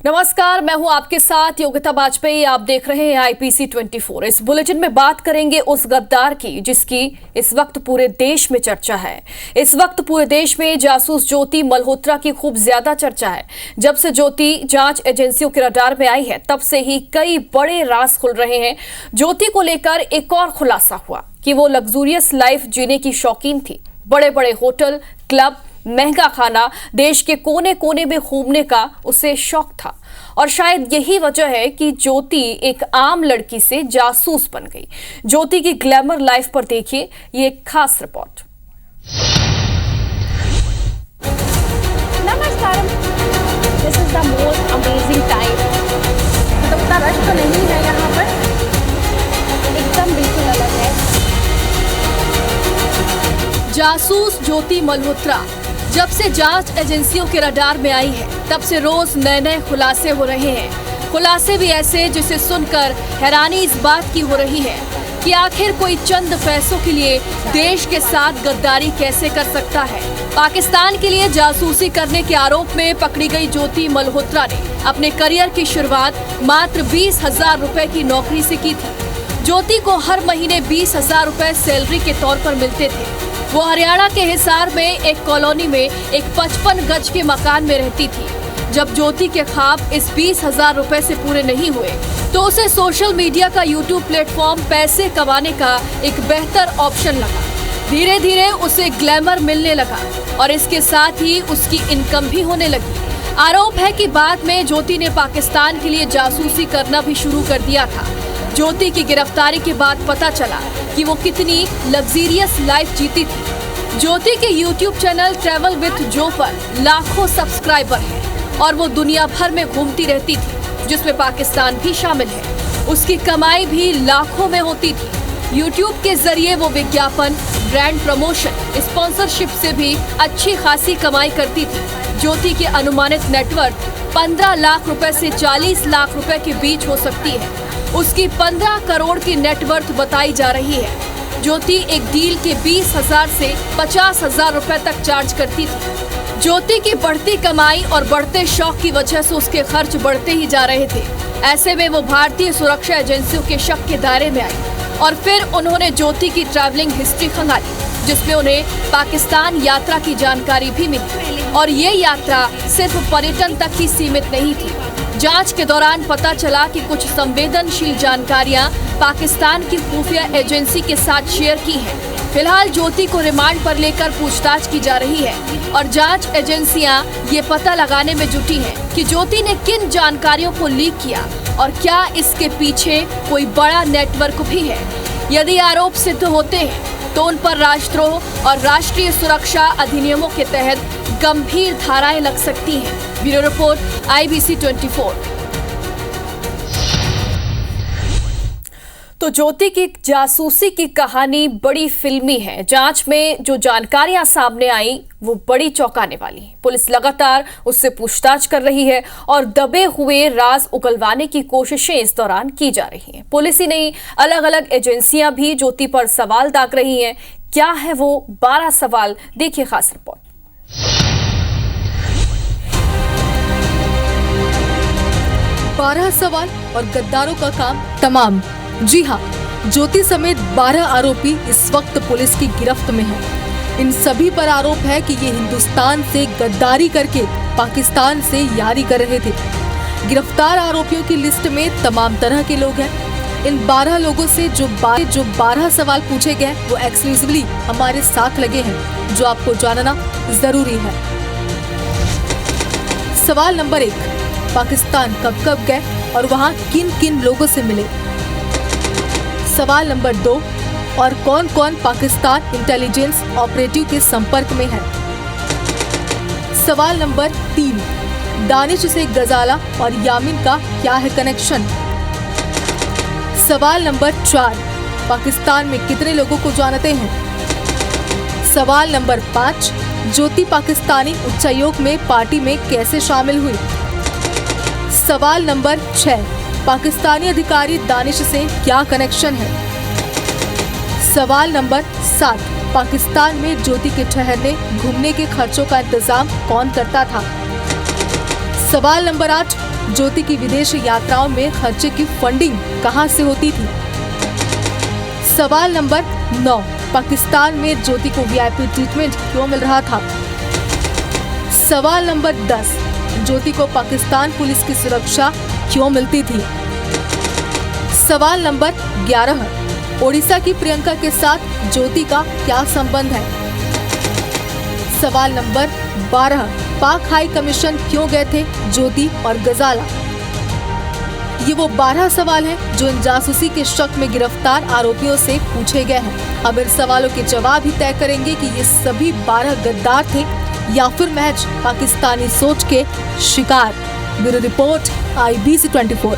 नमस्कार, मैं हूं आपके साथ योगिता बाजपेयी। आप देख रहे हैं आईपीसी 24। इस बुलेटिन में बात करेंगे उस गद्दार की जिसकी इस वक्त पूरे देश में चर्चा है। इस वक्त पूरे देश में जासूस ज्योति मल्होत्रा की खूब ज्यादा चर्चा है। जब से ज्योति जांच एजेंसियों के रडार में आई है, तब से ही कई बड़े राज खुल रहे हैं। ज्योति को लेकर एक और खुलासा हुआ कि वो लग्जूरियस लाइफ जीने की शौकीन थी। बड़े बड़े होटल, क्लब, महंगा खाना, देश के कोने कोने में घूमने का उसे शौक था। और शायद यही वजह है कि ज्योति एक आम लड़की से जासूस बन गई। ज्योति की ग्लैमर लाइफ पर देखिए ये एक खास रिपोर्ट। नमस्कार, this is the most amazing time. तो उतना रश तो नहीं है यहाँ पर, एकदम बिल्कुल अलग है। जासूस ज्योति मल्होत्रा जब से जांच एजेंसियों के रडार में आई है, तब से रोज नए नए खुलासे हो रहे हैं। खुलासे भी ऐसे जिसे सुनकर हैरानी इस बात की हो रही है कि आखिर कोई चंद पैसों के लिए देश के साथ गद्दारी कैसे कर सकता है। पाकिस्तान के लिए जासूसी करने के आरोप में पकड़ी गई ज्योति मल्होत्रा ने अपने करियर की शुरुआत मात्र 20,000 रुपए की नौकरी से की थी। ज्योति को हर महीने 20,000 रुपए सैलरी के तौर पर मिलते थे। वो हरियाणा के हिसार में एक कॉलोनी में एक 55 गज के मकान में रहती थी। जब ज्योति के ख्वाब इस 20,000 रुपए से पूरे नहीं हुए, तो उसे सोशल मीडिया का यूट्यूब प्लेटफॉर्म पैसे कमाने का एक बेहतर ऑप्शन लगा। धीरे धीरे उसे ग्लैमर मिलने लगा और इसके साथ ही उसकी इनकम भी होने लगी। आरोप है कि बाद में ज्योति ने पाकिस्तान के लिए जासूसी करना भी शुरू कर दिया था। ज्योति की गिरफ्तारी के बाद पता चला कि वो कितनी लग्जरियस लाइफ जीती थी। ज्योति के यूट्यूब चैनल ट्रैवल विद जो पर लाखों सब्सक्राइबर हैं और वो दुनिया भर में घूमती रहती थी, जिसमें पाकिस्तान भी शामिल है। उसकी कमाई भी लाखों में होती थी। यूट्यूब के जरिए वो विज्ञापन, ब्रांड प्रमोशन, स्पॉन्सरशिप से भी अच्छी खासी कमाई करती थी। ज्योति की अनुमानित नेटवर्थ 15 लाख रुपए से 40 लाख रुपए के बीच हो सकती है। उसकी 15 करोड़ की नेटवर्थ बताई जा रही है। ज्योति एक डील के 20,000 से 50,000 रुपए तक चार्ज करती थी। ज्योति की बढ़ती कमाई और बढ़ते शौक की वजह से उसके खर्च बढ़ते ही जा रहे थे। ऐसे में वो भारतीय सुरक्षा एजेंसियों के शक के दायरे में आई और फिर उन्होंने ज्योति की ट्रैवलिंग हिस्ट्री खंगाली, जिसमें उन्हें पाकिस्तान यात्रा की जानकारी भी मिली। और ये यात्रा सिर्फ पर्यटन तक ही सीमित नहीं थी। जांच के दौरान पता चला कि कुछ संवेदनशील जानकारियां पाकिस्तान की खुफिया एजेंसी के साथ शेयर की हैं। फिलहाल ज्योति को रिमांड पर लेकर पूछताछ की जा रही है और जांच एजेंसियां ये पता लगाने में जुटी हैं कि ज्योति ने किन जानकारियों को लीक किया और क्या इसके पीछे कोई बड़ा नेटवर्क भी है। यदि आरोप सिद्ध होते हैं तो उन पर राष्ट्रद्रोह और राष्ट्रीय सुरक्षा अधिनियमों के तहत गंभीर धाराएं लग सकती हैं। Bureau report, IBC 24। तो ज्योति की जासूसी की कहानी बड़ी फिल्मी है। जांच में जो जानकारियां सामने आई वो बड़ी चौंकाने वाली है। पुलिस लगातार उससे पूछताछ कर रही है और दबे हुए राज उगलवाने की कोशिशें इस दौरान की जा रही हैं। पुलिस ही नहीं, अलग अलग एजेंसियां भी ज्योति पर सवाल दाग रही हैं। क्या है वो 12 सवाल, देखिए खास रिपोर्ट। 12 सवाल और गद्दारों का काम तमाम। जी हाँ, ज्योति समेत 12 आरोपी इस वक्त पुलिस की गिरफ्त में हैं। इन सभी पर आरोप है कि ये हिंदुस्तान से गद्दारी करके पाकिस्तान से यारी कर रहे थे। गिरफ्तार आरोपियों की लिस्ट में तमाम तरह के लोग हैं। इन 12 लोगों से जो 12 सवाल पूछे गए वो एक्सक्लूसिवली हमारे साथ लगे हैं, जो आपको जानना जरूरी है। सवाल नंबर 1, पाकिस्तान कब कब गए और वहाँ किन किन लोगों से मिले। सवाल नंबर 2, और कौन कौन पाकिस्तान इंटेलिजेंस ऑपरेटिव के संपर्क में है। सवाल नंबर 3, दानिश से गजाला और यामिन का क्या है कनेक्शन। सवाल नंबर 4, पाकिस्तान में कितने लोगों को जानते हैं। सवाल नंबर 5, ज्योति पाकिस्तानी उच्चायोग में पार्टी में कैसे शामिल हुई। सवाल नंबर 6, पाकिस्तानी अधिकारी दानिश से क्या कनेक्शन है। सवाल नंबर 7, पाकिस्तान में ज्योति के ठहरने घूमने के खर्चों का इंतजाम कौन करता था। सवाल नंबर 8, ज्योति की विदेश यात्राओं में खर्चे की फंडिंग कहां से होती थी? सवाल नंबर 9, पाकिस्तान में ज्योति को वीआईपी ट्रीटमेंट क्यों मिल रहा था? सवाल नंबर 10, ज्योति को पाकिस्तान पुलिस की सुरक्षा क्यों मिलती थी? सवाल नंबर 11, ओडिशा की प्रियंका के साथ ज्योति का क्या संबंध है? सवाल नंबर 12, पाक हाई कमीशन क्यों गए थे ज्योति और गजाला? ये वो 12 सवाल हैं जो इन जासूसी के शक में गिरफ्तार आरोपियों से पूछे गए हैं। अब इन सवालों के जवाब ही तय करेंगे कि ये सभी 12 गद्दार थे या फिर महज पाकिस्तानी सोच के शिकार। Bureau report IBC 24।